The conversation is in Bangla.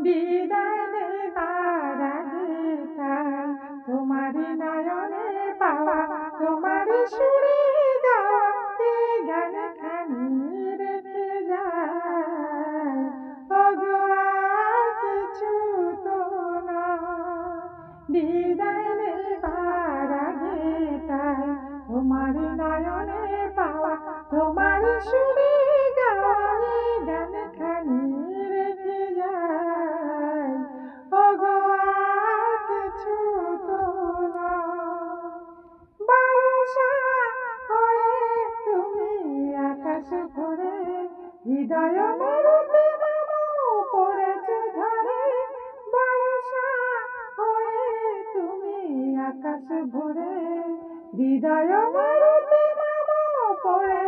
বিদায় নেবার আগে তাই তোমারি নয়নে পাওয়া তোমারি সুরে গাওয়া এই গান খানি রেখে যায়। ওগো আর কিছু তো নয়, বিদায় নেবার আগে তাই তোমারি নয়নে পাওয়া তোমারি সুরে গাওয়া এই গান খানি রেখে যায়। ওগো আর কিছু তো নয়, বর্ষা হয়ে তুমি আকাশ ভরে হৃদয় মরুতে মামু পড়েছে ঝরে। বর্ষা হয়ে তুমি আকাশ ভরে হৃদয় মরুতে মামু পড়েছে